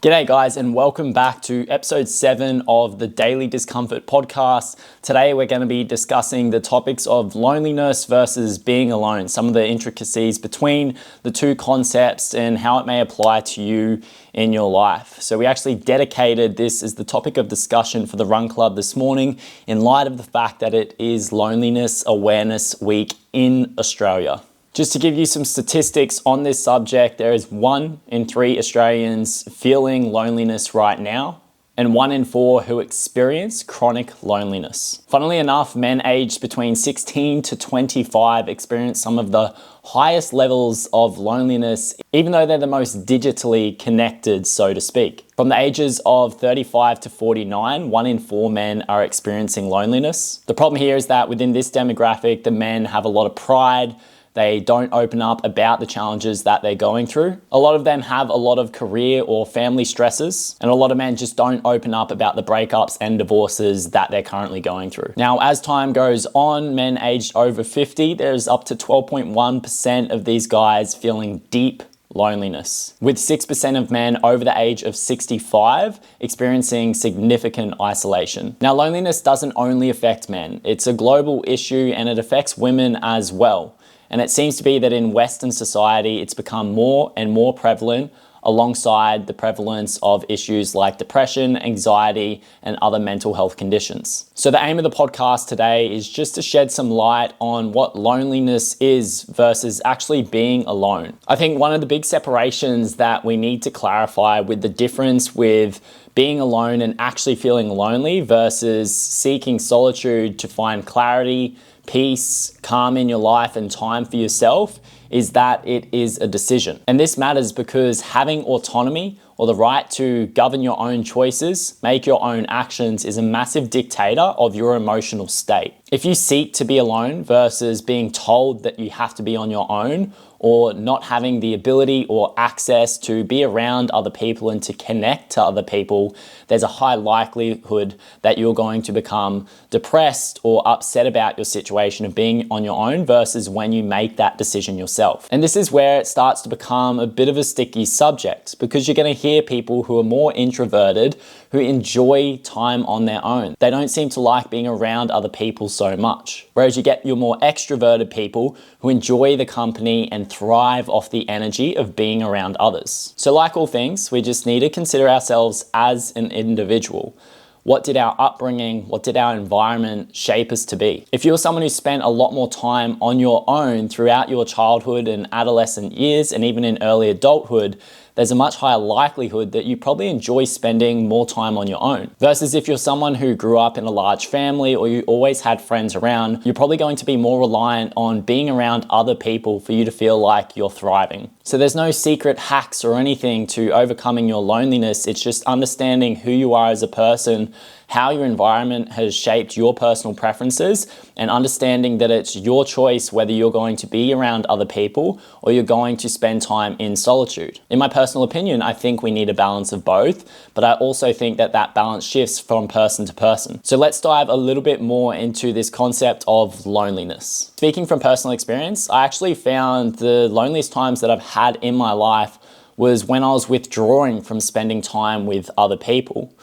G'day guys, and welcome back to episode 7 of the Daily Discomfort podcast. Today we're going to be discussing the topics of loneliness versus being alone, some of the intricacies between the two concepts and how it may apply to you in your life. So we actually dedicated this as the topic of discussion for the Run Club this morning in light of the fact that it is Loneliness Awareness Week in Australia. Just to give you some statistics on this subject, there is 1 in 3 Australians feeling loneliness right now, and 1 in 4 who experience chronic loneliness. Funnily enough, men aged between 16 to 25 experience some of the highest levels of loneliness, even though they're the most digitally connected, so to speak. From the ages of 35 to 49, 1 in 4 men are experiencing loneliness. The problem here is that within this demographic, the men have a lot of pride. They don't open up about the challenges that they're going through. A lot of them have a lot of career or family stresses, and a lot of men just don't open up about the breakups and divorces that they're currently going through. Now, as time goes on, men aged over 50, there's up to 12.1% of these guys feeling deep loneliness, with 6% of men over the age of 65 experiencing significant isolation. Now, loneliness doesn't only affect men. It's a global issue and it affects women as well. And it seems to be that in Western society, it's become more and more prevalent alongside the prevalence of issues like depression, anxiety, and other mental health conditions. So the aim of the podcast today is just to shed some light on what loneliness is versus actually being alone. I think one of the big separations that we need to clarify with the difference with being alone and actually feeling lonely versus seeking solitude to find clarity, peace, calm in your life, and time for yourself is that it is a decision. And this matters because having autonomy or the right to govern your own choices, make your own actions, is a massive dictator of your emotional state. If you seek to be alone versus being told that you have to be on your own, or not having the ability or access to be around other people and to connect to other people, there's a high likelihood that you're going to become depressed or upset about your situation of being on your own versus when you make that decision yourself. And this is where it starts to become a bit of a sticky subject, because you're going to hear people who are more introverted who enjoy time on their own. They don't seem to like being around other people so much. Whereas you get your more extroverted people who enjoy the company and thrive off the energy of being around others. So like all things, we just need to consider ourselves as an individual. What did our upbringing, what did our environment shape us to be? If you're someone who spent a lot more time on your own throughout your childhood and adolescent years and even in early adulthood, there's a much higher likelihood that you probably enjoy spending more time on your own. Versus if you're someone who grew up in a large family or you always had friends around, you're probably going to be more reliant on being around other people for you to feel like you're thriving. So there's no secret hacks or anything to overcoming your loneliness. It's just understanding who you are as a person, how your environment has shaped your personal preferences, and understanding that it's your choice whether you're going to be around other people or you're going to spend time in solitude. In my personal opinion, I think we need a balance of both, but I also think that that balance shifts from person to person. So let's dive a little bit more into this concept of loneliness. Speaking from personal experience, I actually found the loneliest times that I've had in my life was when I was withdrawing from spending time with other people.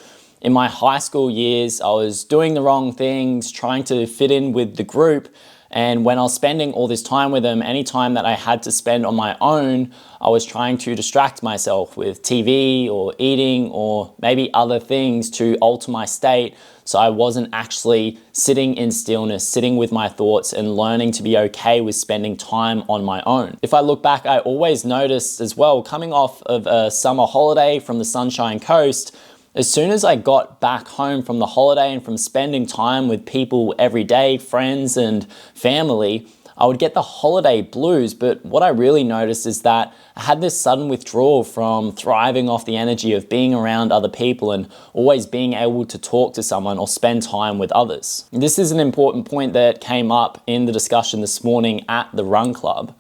In my high school years, I was doing the wrong things, trying to fit in with the group. And when I was spending all this time with them, any time that I had to spend on my own, I was trying to distract myself with TV or eating or maybe other things to alter my state. So I wasn't actually sitting in stillness, sitting with my thoughts and learning to be okay with spending time on my own. If I look back, I always noticed as well, coming off of a summer holiday from the Sunshine Coast, as soon as I got back home from the holiday and from spending time with people every day, friends and family, I would get the holiday blues. But what I really noticed is that I had this sudden withdrawal from thriving off the energy of being around other people and always being able to talk to someone or spend time with others. This is an important point that came up in the discussion this morning at the Run Club.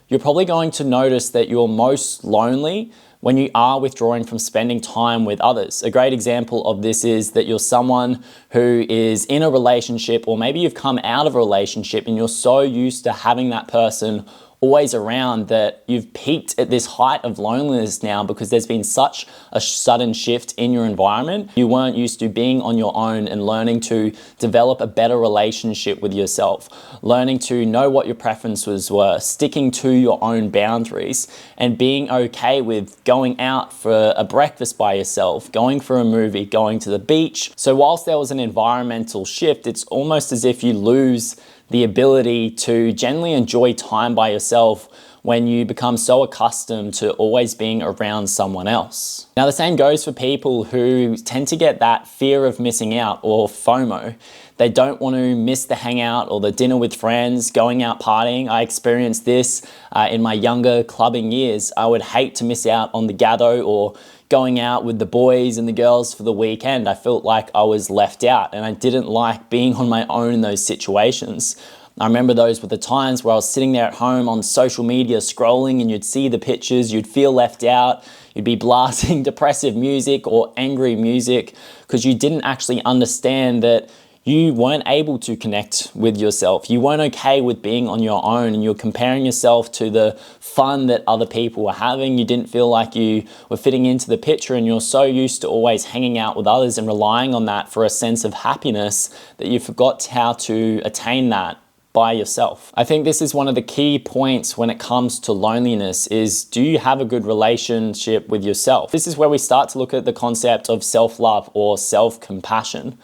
You're probably going to notice that you're most lonely when you are withdrawing from spending time with others. A great example of this is that you're someone who is in a relationship, or maybe you've come out of a relationship and you're so used to having that person always around, that you've peaked at this height of loneliness now because there's been such a sudden shift in your environment. You weren't used to being on your own and learning to develop a better relationship with yourself, learning to know what your preferences were, sticking to your own boundaries, and being okay with going out for a breakfast by yourself, going for a movie, going to the beach. So whilst there was an environmental shift, it's almost as if you lose the ability to generally enjoy time by yourself when you become so accustomed to always being around someone else. Now, the same goes for people who tend to get that fear of missing out, or FOMO. They don't want to miss the hangout or the dinner with friends, going out partying. I experienced this in my younger clubbing years. I would hate to miss out on the gather or going out with the boys and the girls for the weekend. I felt like I was left out, and I didn't like being on my own in those situations. I remember those were the times where I was sitting there at home on social media scrolling, and you'd see the pictures, you'd feel left out, you'd be blasting depressive music or angry music because you didn't actually understand that you weren't able to connect with yourself. You weren't okay with being on your own, and you're comparing yourself to the fun that other people were having. You didn't feel like you were fitting into the picture, and you're so used to always hanging out with others and relying on that for a sense of happiness that you forgot how to attain that by yourself. I think this is one of the key points when it comes to loneliness is, do you have a good relationship with yourself? This is where we start to look at the concept of self-love or self-compassion.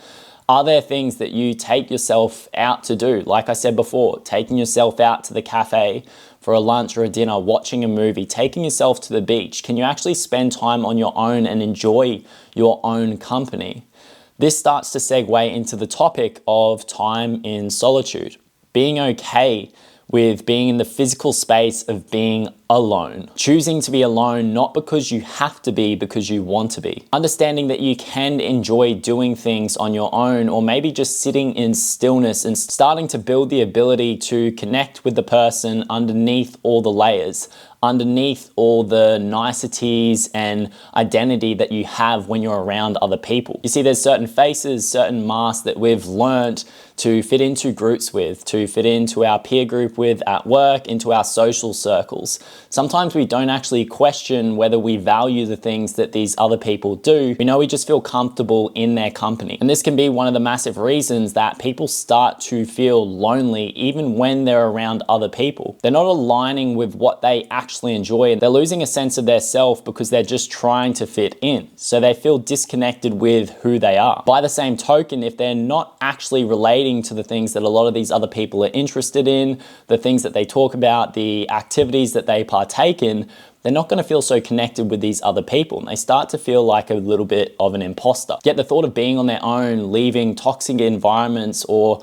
Are there things that you take yourself out to do? Like I said before, taking yourself out to the cafe for a lunch or a dinner, watching a movie, taking yourself to the beach. Can you actually spend time on your own and enjoy your own company? This starts to segue into the topic of time in solitude. Being okay with being in the physical space of being alone. Choosing to be alone, not because you have to be, because you want to be. Understanding that you can enjoy doing things on your own, or maybe just sitting in stillness and starting to build the ability to connect with the person underneath all the layers, underneath all the niceties and identity that you have when you're around other people. You see, there's certain faces, certain masks that we've learned to fit into groups with, to fit into our peer group with at work, into our social circles. Sometimes we don't actually question whether we value the things that these other people do. We know we just feel comfortable in their company. And this can be one of the massive reasons that people start to feel lonely even when they're around other people. They're not aligning with what they actually enjoy. They're losing a sense of their self because they're just trying to fit in. So they feel disconnected with who they are. By the same token, if they're not actually relating to the things that a lot of these other people are interested in, the things that they talk about, the activities that they partake in, they're not going to feel so connected with these other people, and they start to feel like a little bit of an imposter. Yet the thought of being on their own, leaving toxic environments or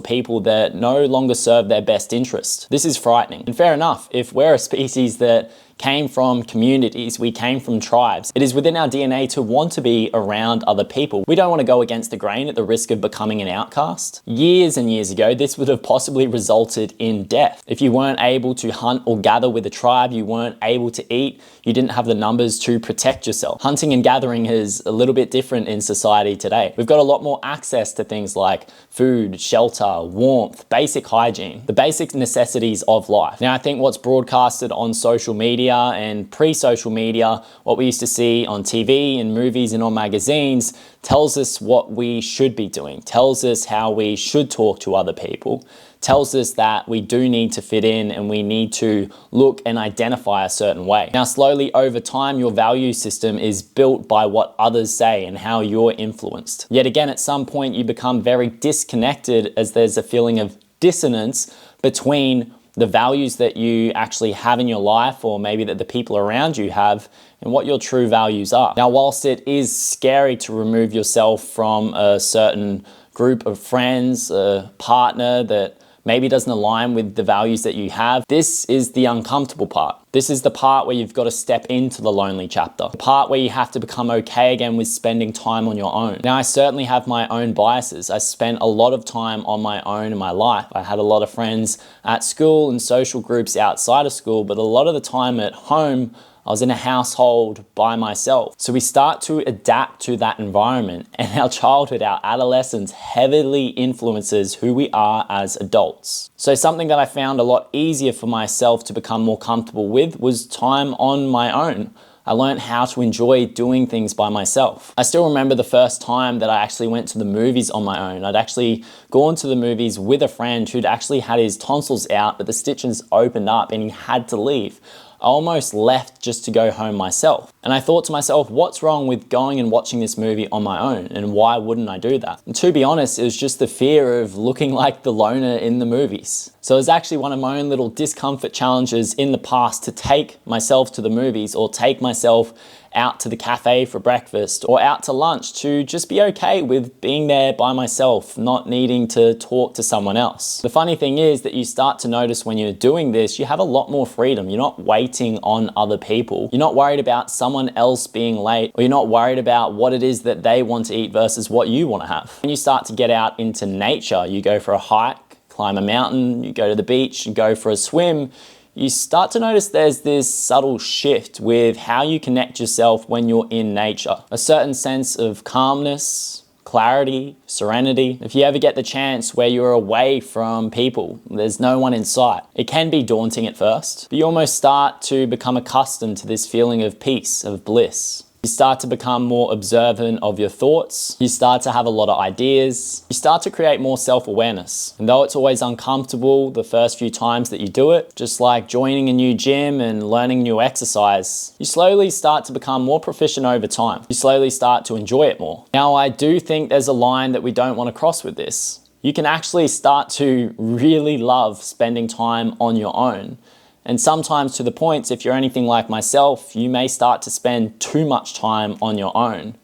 people that no longer serve their best interest, this is frightening. And fair enough, if we're a species that came from communities, we came from tribes, it is within our DNA to want to be around other people. We don't want to go against the grain at the risk of becoming an outcast. Years and years ago, this would have possibly resulted in death. If you weren't able to hunt or gather with a tribe, you weren't able to eat, you didn't have the numbers to protect yourself. Hunting and gathering is a little bit different in society today. We've got a lot more access to things like food, shelter, warmth, basic hygiene, the basic necessities of life. Now, I think what's broadcasted on social media and pre-social media, what we used to see on TV and movies and on magazines, tells us what we should be doing, tells us how we should talk to other people, tells us that we do need to fit in and we need to look and identify a certain way. Now, slowly over time, your value system is built by what others say and how you're influenced. Yet again, at some point, you become very disconnected as there's a feeling of dissonance between the values that you actually have in your life, or maybe that the people around you have, and what your true values are. Now, whilst it is scary to remove yourself from a certain group of friends, a partner that maybe doesn't align with the values that you have, this is the uncomfortable part. This is the part where you've got to step into the lonely chapter, the part where you have to become okay again with spending time on your own. Now, I certainly have my own biases. I spent a lot of time on my own in my life. I had a lot of friends at school and social groups outside of school, but a lot of the time at home, I was in a household by myself. So we start to adapt to that environment, and our childhood, our adolescence heavily influences who we are as adults. So something that I found a lot easier for myself to become more comfortable with was time on my own. I learned how to enjoy doing things by myself. I still remember the first time that I actually went to the movies on my own. I'd actually gone to the movies with a friend who'd actually had his tonsils out, but the stitches opened up and he had to leave. I almost left just to go home myself. And I thought to myself, what's wrong with going and watching this movie on my own? And why wouldn't I do that? And to be honest, it was just the fear of looking like the loner in the movies. So it was actually one of my own little discomfort challenges in the past to take myself to the movies, or take myself out to the cafe for breakfast, or out to lunch, to just be okay with being there by myself, not needing to talk to someone else. The funny thing is that you start to notice when you're doing this, you have a lot more freedom. You're not waiting on other people. You're not worried about someone else being late, or you're not worried about what it is that they want to eat versus what you want to have. When you start to get out into nature, you go for a hike, climb a mountain, you go to the beach, you go for a swim, you start to notice there's this subtle shift with how you connect yourself when you're in nature. A certain sense of calmness, clarity, serenity. If you ever get the chance where you're away from people, there's no one in sight, it can be daunting at first, but you almost start to become accustomed to this feeling of peace, of bliss. You start to become more observant of your thoughts. You start to have a lot of ideas. You start to create more self-awareness. And though it's always uncomfortable the first few times that you do it, just like joining a new gym and learning new exercise, you slowly start to become more proficient over time. You slowly start to enjoy it more. Now, I do think there's a line that we don't want to cross with this. You can actually start to really love spending time on your own. And sometimes to the point, if you're anything like myself, you may start to spend too much time on your own.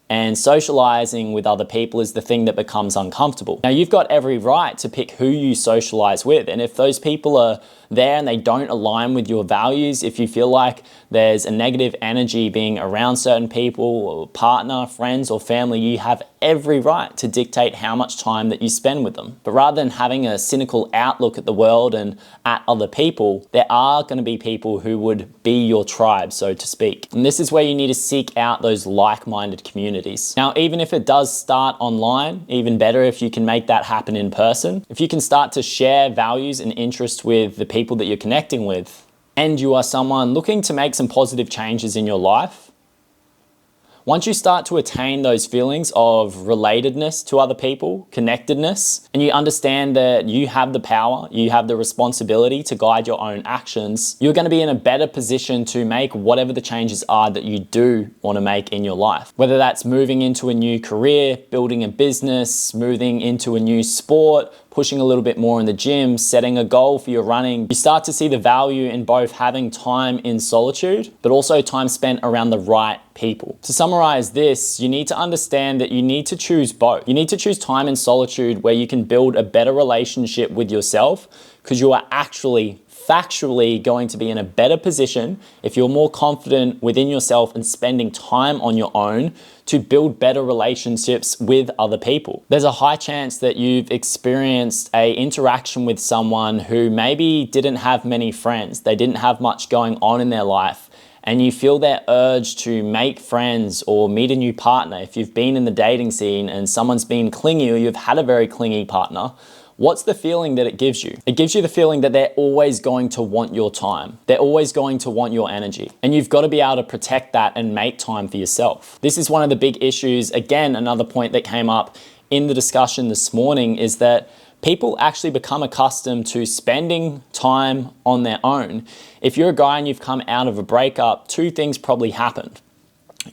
And socializing with other people is the thing that becomes uncomfortable. Now, you've got every right to pick who you socialize with. And if those people are there and they don't align with your values, if you feel like there's a negative energy being around certain people, or partner, friends, or family, you have every right to dictate how much time that you spend with them. But rather than having a cynical outlook at the world and at other people, there are going to be people who would be your tribe, so to speak. And this is where you need to seek out those like-minded communities. Now, even if it does start online, even better if you can make that happen in person. If you can start to share values and interests with the people that you're connecting with, and you are someone looking to make some positive changes in your life, once you start to attain those feelings of relatedness to other people, connectedness, and you understand that you have the power, you have the responsibility to guide your own actions, you're going to be in a better position to make whatever the changes are that you do want to make in your life. Whether that's moving into a new career, building a business, moving into a new sport, pushing a little bit more in the gym, setting a goal for your running, you start to see the value in both having time in solitude, but also time spent around the right people. To summarize this, you need to understand that you need to choose both. You need to choose time in solitude where you can build a better relationship with yourself, because you are actually factually going to be in a better position if you're more confident within yourself and spending time on your own to build better relationships with other people. There's a high chance that you've experienced an interaction with someone who maybe didn't have many friends, they didn't have much going on in their life, and you feel that urge to make friends or meet a new partner. If you've been in the dating scene and someone's been clingy, or you've had a very clingy partner, what's the feeling that it gives you? It gives you the feeling that they're always going to want your time. They're always going to want your energy. And you've got to be able to protect that and make time for yourself. This is one of the big issues. Again, another point that came up in the discussion this morning is that people actually become accustomed to spending time on their own. If you're a guy and you've come out of a breakup, two things probably happened.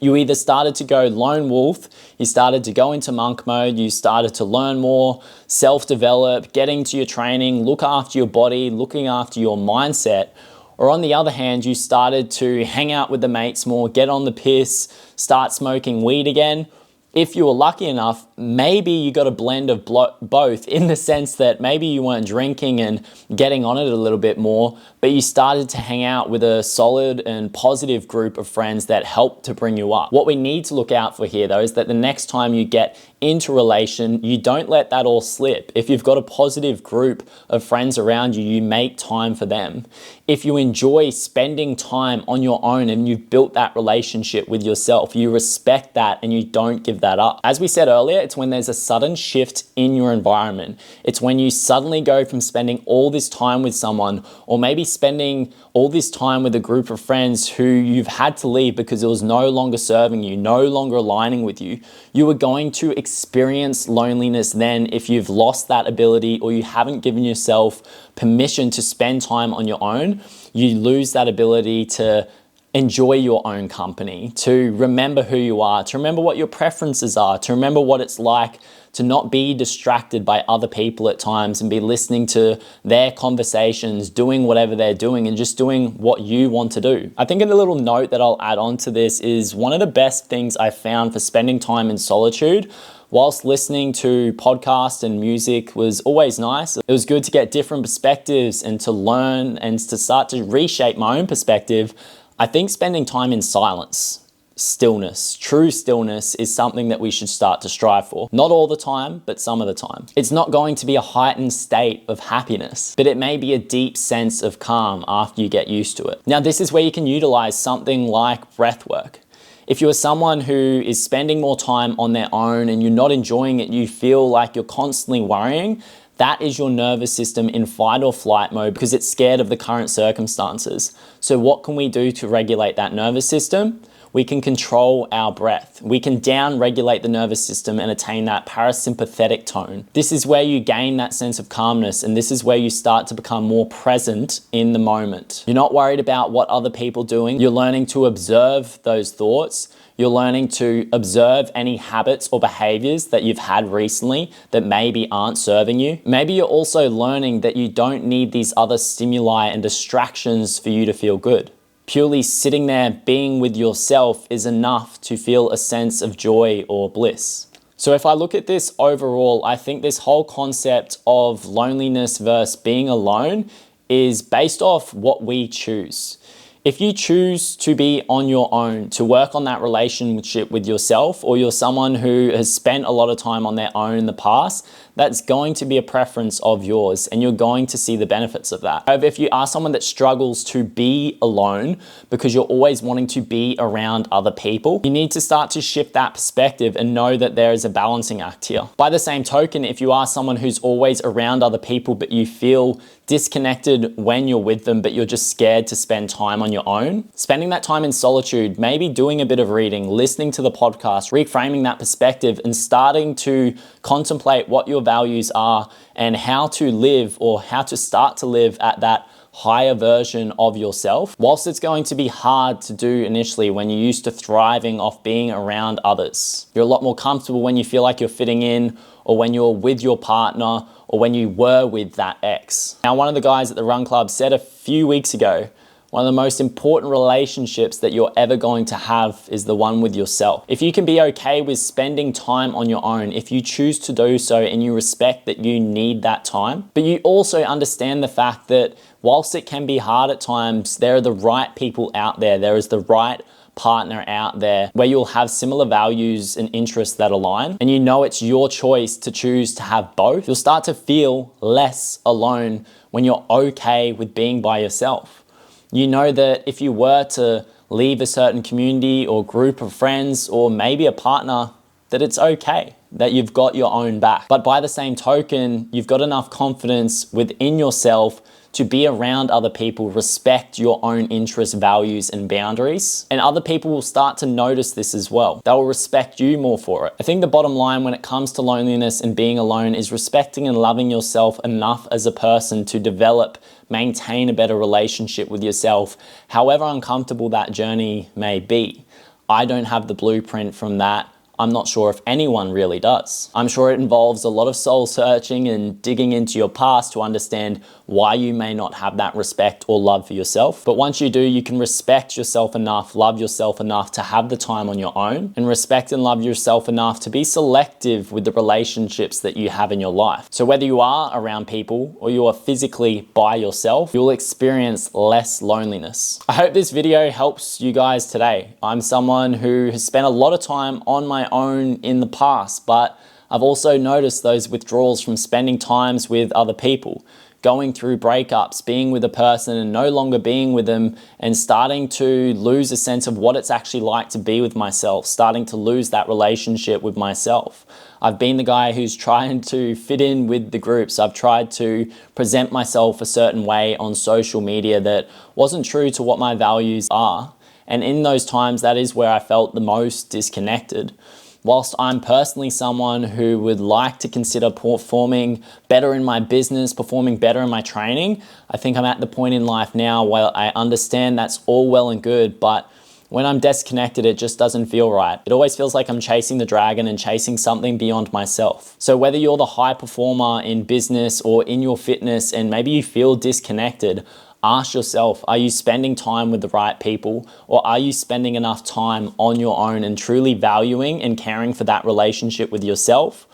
You either started to go lone wolf, you started to go into monk mode, you started to learn more, self-develop, get into your training, look after your body, looking after your mindset. Or on the other hand, you started to hang out with the mates more, get on the piss, start smoking weed again. If you were lucky enough, maybe you got a blend of both, in the sense that maybe you weren't drinking and getting on it a little bit more, but you started to hang out with a solid and positive group of friends that helped to bring you up. What we need to look out for here though is that the next time you get into relation, you don't let that all slip. If you've got a positive group of friends around you, you make time for them. If you enjoy spending time on your own and you've built that relationship with yourself, you respect that and you don't give that up. As we said earlier, it's when there's a sudden shift in your environment. It's when you suddenly go from spending all this time with someone, or maybe spending all this time with a group of friends who you've had to leave because it was no longer serving you, no longer aligning with you. You are going to experience loneliness then if you've lost that ability, or you haven't given yourself permission to spend time on your own. You lose that ability to enjoy your own company, to remember who you are, to remember what your preferences are, to remember what it's like to not be distracted by other people at times and be listening to their conversations, doing whatever they're doing and just doing what you want to do. I think a little note that I'll add on to this is one of the best things I found for spending time in solitude, whilst listening to podcasts and music was always nice. It was good to get different perspectives and to learn and to start to reshape my own perspective. I think spending time in silence, stillness, true stillness, is something that we should start to strive for. Not all the time, but some of the time. It's not going to be a heightened state of happiness, but it may be a deep sense of calm after you get used to it. Now, this is where you can utilize something like breath work. If you are someone who is spending more time on their own and you're not enjoying it, you feel like you're constantly worrying, that is your nervous system in fight or flight mode because it's scared of the current circumstances. So what can we do to regulate that nervous system? We can control our breath. We can down-regulate the nervous system and attain that parasympathetic tone. This is where you gain that sense of calmness, and this is where you start to become more present in the moment. You're not worried about what other people are doing. You're learning to observe those thoughts. You're learning to observe any habits or behaviors that you've had recently that maybe aren't serving you. Maybe you're also learning that you don't need these other stimuli and distractions for you to feel good. Purely sitting there being with yourself is enough to feel a sense of joy or bliss. So if I look at this overall, I think this whole concept of loneliness versus being alone is based off what we choose. If you choose to be on your own, to work on that relationship with yourself, or you're someone who has spent a lot of time on their own in the past, that's going to be a preference of yours and you're going to see the benefits of that. However, if you are someone that struggles to be alone because you're always wanting to be around other people, you need to start to shift that perspective and know that there is a balancing act here. By the same token, if you are someone who's always around other people but you feel disconnected when you're with them, but you're just scared to spend time on your own, spending that time in solitude, maybe doing a bit of reading, listening to the podcast, reframing that perspective and starting to contemplate what your values are and how to live, or how to start to live at that higher version of yourself. Whilst it's going to be hard to do initially when you're used to thriving off being around others, you're a lot more comfortable when you feel like you're fitting in, or when you're with your partner, or when you were with that ex. Now, one of the guys at the Run Club said a few weeks ago, one of the most important relationships that you're ever going to have is the one with yourself. If you can be okay with spending time on your own, if you choose to do so and you respect that you need that time, but you also understand the fact that whilst it can be hard at times, there are the right people out there. There is the right partner out there where you'll have similar values and interests that align, and you know it's your choice to choose to have both. You'll start to feel less alone when you're okay with being by yourself. You know that if you were to leave a certain community or group of friends or maybe a partner, that it's okay, that you've got your own back. But by the same token, you've got enough confidence within yourself to be around other people, respect your own interests, values, and boundaries. And other people will start to notice this as well. They will respect you more for it. I think the bottom line when it comes to loneliness and being alone is respecting and loving yourself enough as a person to develop, maintain a better relationship with yourself, however uncomfortable that journey may be. I don't have the blueprint from that. I'm not sure if anyone really does. I'm sure it involves a lot of soul searching and digging into your past to understand why you may not have that respect or love for yourself. But once you do, you can respect yourself enough, love yourself enough to have the time on your own, and respect and love yourself enough to be selective with the relationships that you have in your life. So whether you are around people or you are physically by yourself, you'll experience less loneliness. I hope this video helps you guys today. I'm someone who has spent a lot of time on my own in the past, but I've also noticed those withdrawals from spending times with other people, going through breakups, being with a person and no longer being with them, and starting to lose a sense of what it's actually like to be with myself, starting to lose that relationship with myself. I've been the guy who's trying to fit in with the groups. I've tried to present myself a certain way on social media that wasn't true to what my values are. And in those times, that is where I felt the most disconnected. Whilst I'm personally someone who would like to consider performing better in my business, performing better in my training, I think I'm at the point in life now where I understand that's all well and good, but when I'm disconnected, it just doesn't feel right. It always feels like I'm chasing the dragon and chasing something beyond myself. So whether you're the high performer in business or in your fitness and maybe you feel disconnected, ask yourself, are you spending time with the right people, or are you spending enough time on your own and truly valuing and caring for that relationship with yourself?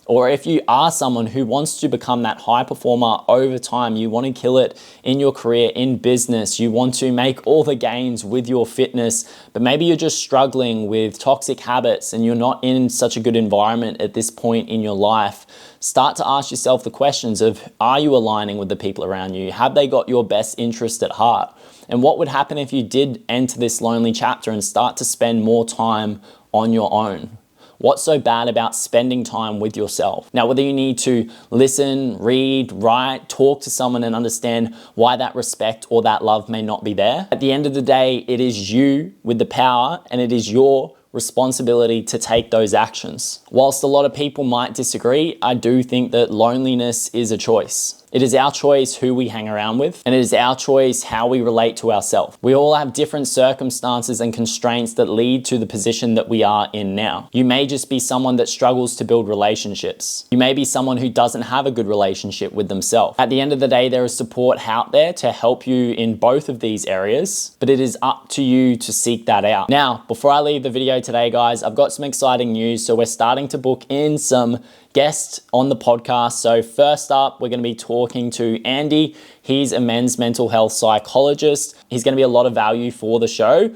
Or if you are someone who wants to become that high performer over time, you want to kill it in your career, in business, you want to make all the gains with your fitness, but maybe you're just struggling with toxic habits and you're not in such a good environment at this point in your life, start to ask yourself the questions of, are you aligning with the people around you? Have they got your best interest at heart? And what would happen if you did enter this lonely chapter and start to spend more time on your own? What's so bad about spending time with yourself? Now, whether you need to listen, read, write, talk to someone and understand why that respect or that love may not be there, at the end of the day, it is you with the power and it is your responsibility to take those actions. Whilst a lot of people might disagree, I do think that loneliness is a choice. It is our choice who we hang around with, and it is our choice how we relate to ourselves. We all have different circumstances and constraints that lead to the position that we are in now. You may just be someone that struggles to build relationships. You may be someone who doesn't have a good relationship with themselves. At the end of the day, there is support out there to help you in both of these areas, but it is up to you to seek that out. Now, before I leave the video today, guys, I've got some exciting news. So we're starting to book in some guest on the podcast. So first up, we're going to be talking to Andy. He's a men's mental health psychologist. He's going to be a lot of value for the show.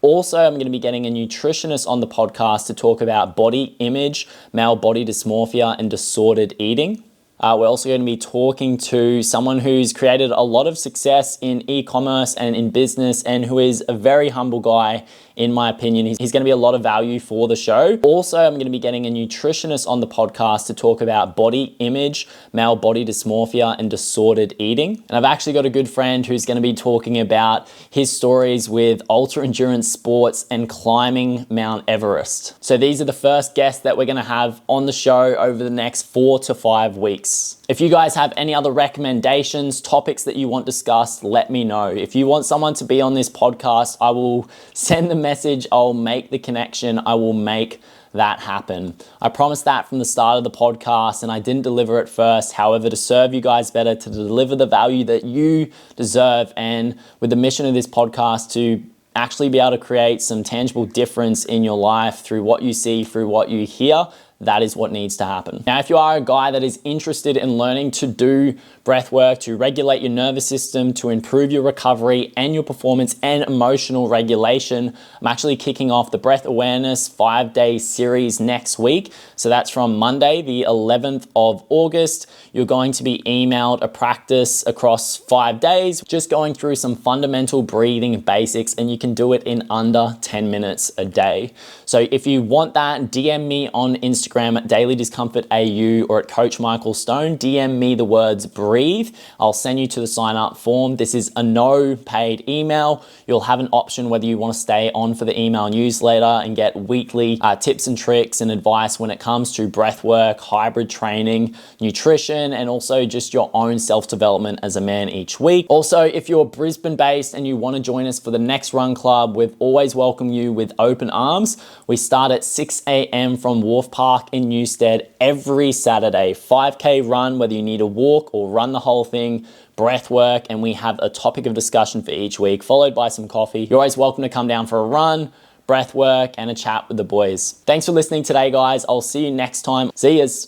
Also, I'm going to be getting a nutritionist on the podcast to talk about body image, male body dysmorphia, and disordered eating. We're also going to be talking to someone who's created a lot of success in e-commerce and in business and who is a very humble guy, in my opinion. He's going to be a lot of value for the show. Also, I'm going to be getting a nutritionist on the podcast to talk about body image, male body dysmorphia, and disordered eating. And I've actually got a good friend who's going to be talking about his stories with ultra endurance sports and climbing Mount Everest. So these are the first guests that we're going to have on the show over the next 4 to 5 weeks. If you guys have any other recommendations, topics that you want discussed, let me know. If you want someone to be on this podcast, I will send the message, I'll make the connection, I will make that happen. I promised that from the start of the podcast and I didn't deliver it first. However, to serve you guys better, to deliver the value that you deserve, and with the mission of this podcast to actually be able to create some tangible difference in your life through what you see, through what you hear, that is what needs to happen. Now, if you are a guy that is interested in learning to do breath work, to regulate your nervous system, to improve your recovery and your performance and emotional regulation, I'm actually kicking off the Breath Awareness 5-day series next week. So that's from Monday, the 11th of August. You're going to be emailed a practice across 5 days, just going through some fundamental breathing basics, and you can do it in under 10 minutes a day. So if you want that, DM me on Instagram Instagram at Daily Discomfort AU or at Coach Michael Stone. DM me the words breathe. I'll send you to the sign up form. This is a no paid email. You'll have an option whether you want to stay on for the email newsletter and get weekly tips and tricks and advice when it comes to breath work, hybrid training, nutrition, and also just your own self-development as a man each week. Also, if you're Brisbane based and you want to join us for the next run club, we've always welcomed you with open arms. We start at 6 a.m. from Wharf Park in Newstead every Saturday. 5K run, whether you need a walk or run the whole thing, breath work, and we have a topic of discussion for each week, followed by some coffee. You're always welcome to come down for a run, breath work, and a chat with the boys. Thanks for listening today, guys. I'll see you next time. See yous.